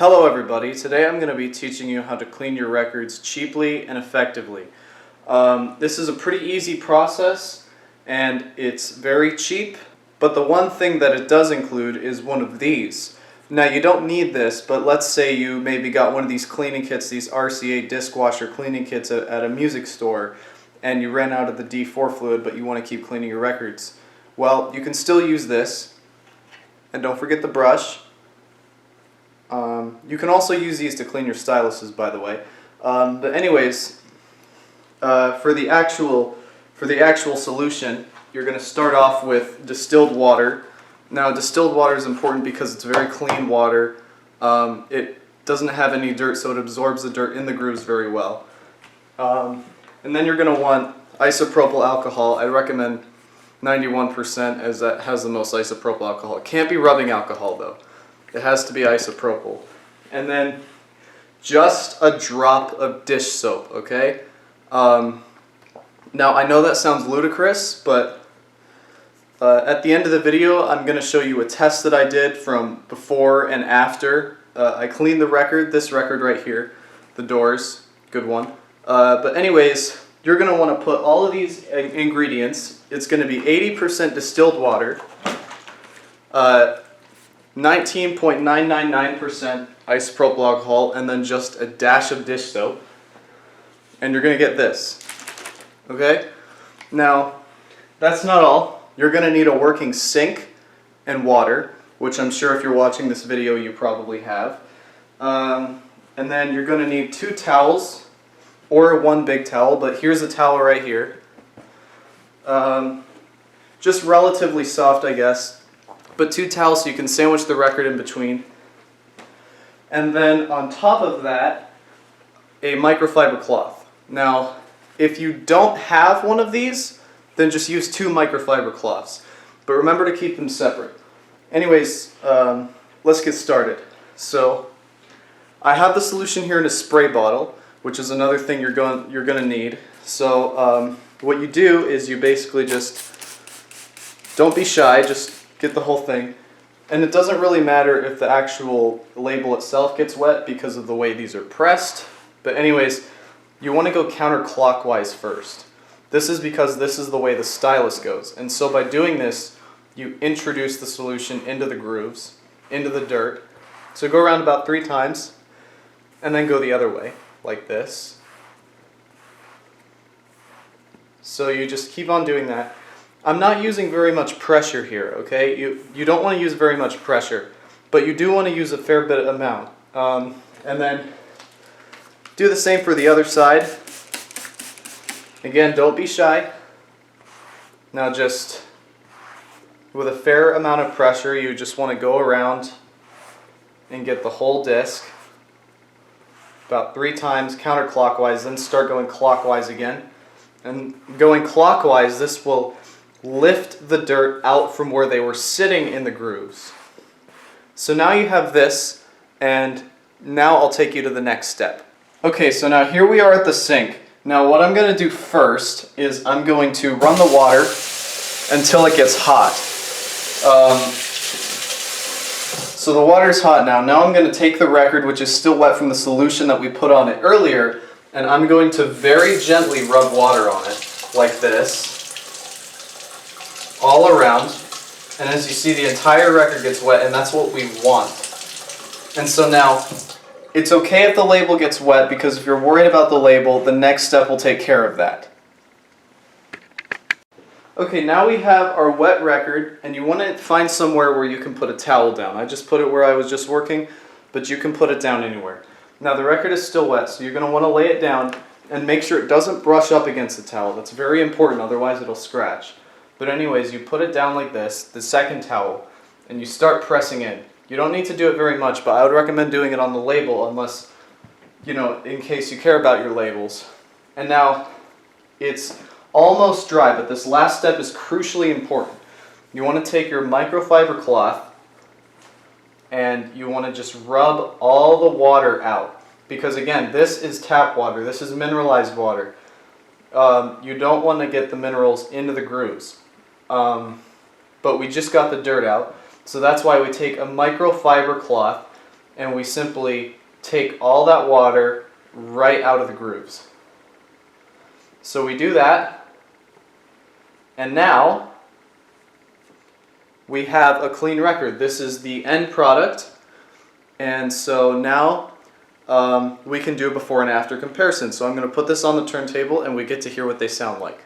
Hello everybody, today I'm going to be teaching you how to clean your records cheaply and effectively. This is a pretty easy process and it's very cheap, but the one thing that it does include is one of these. Now you don't need this, but let's say you maybe got one of these cleaning kits, these RCA disc washer cleaning kits at a music store, and you ran out of the D4 fluid but you want to keep cleaning your records. Well, you can still use this, and don't forget the brush. You can also use these to clean your styluses, by the way. But anyways, for the actual solution, you're going to start off with distilled water. Now, distilled water is important because it's very clean water. It doesn't have any dirt, so it absorbs the dirt in the grooves very well. And then you're going to want isopropyl alcohol. I recommend 91%, as that has the most isopropyl alcohol. It can't be rubbing alcohol though. It has to be isopropyl. And then just a drop of dish soap, okay? Now I know that sounds ludicrous, but at the end of the video I'm going to show you a test that I did from before and after. I cleaned the record, this record right here, the doors, good one. But anyways, you're going to want to put all of these ingredients. It's going to be 80% distilled water, 19.999% isopropyl alcohol, and then just a dash of dish soap. And you're going to get this. Okay? Now, that's not all. You're going to need a working sink and water, which I'm sure if you're watching this video you probably have. And then you're going to need 2 towels, or 1 big towel, but here's a towel right here. Just relatively soft, I guess. But 2 towels so you can sandwich the record in between. And then on top of that, a microfiber cloth. Now, if you don't have one of these, then just use 2 microfiber cloths. But remember to keep them separate. Anyways, let's get started. So, I have the solution here in a spray bottle, which is another thing you're going to need. So, what you do is you basically just, don't be shy, just get the whole thing. And it doesn't really matter if the actual label itself gets wet because of the way these are pressed. But anyways, you want to go counterclockwise first. This is because this is the way the stylus goes. And so by doing this, you introduce the solution into the grooves, into the dirt. So go around about 3 times, and then go the other way, like this. So you just keep on doing that. I'm not using very much pressure here, okay? You don't want to use very much pressure, but you do want to use a fair bit amount. And then do the same for the other side. Again, don't be shy. Now just with a fair amount of pressure, you just want to go around and get the whole disc about 3 times counterclockwise, then start going clockwise again. And going clockwise, this will lift the dirt out from where they were sitting in the grooves. So now you have this, and now I'll take you to the next step. Okay, so now here we are at the sink. Now what I'm going to do first is I'm going to run the water until it gets hot. So the water's hot now. Now I'm going to take the record, which is still wet from the solution that we put on it earlier, and I'm going to very gently rub water on it, like this, all around, and as you see the entire record gets wet, and that's what we want. And so now, it's okay if the label gets wet, because if you're worried about the label, the next step will take care of that. Okay, now we have our wet record, and you want to find somewhere where you can put a towel down. I just put it where I was just working, but you can put it down anywhere. Now the record is still wet, so you're going to want to lay it down and make sure it doesn't brush up against the towel. That's very important, otherwise it'll scratch. But anyways, you put it down like this, the second towel, and you start pressing in. You don't need to do it very much, but I would recommend doing it on the label unless, in case you care about your labels. And now, it's almost dry, but this last step is crucially important. You want to take your microfiber cloth, and you want to just rub all the water out. Because again, this is tap water, this is mineralized water. You don't want to get the minerals into the grooves. But we just got the dirt out, so that's why we take a microfiber cloth and we simply take all that water right out of the grooves. So we do that, and now we have a clean record. This is the end product, and so now we can do a before and after comparison. So I'm going to put this on the turntable and we get to hear what they sound like.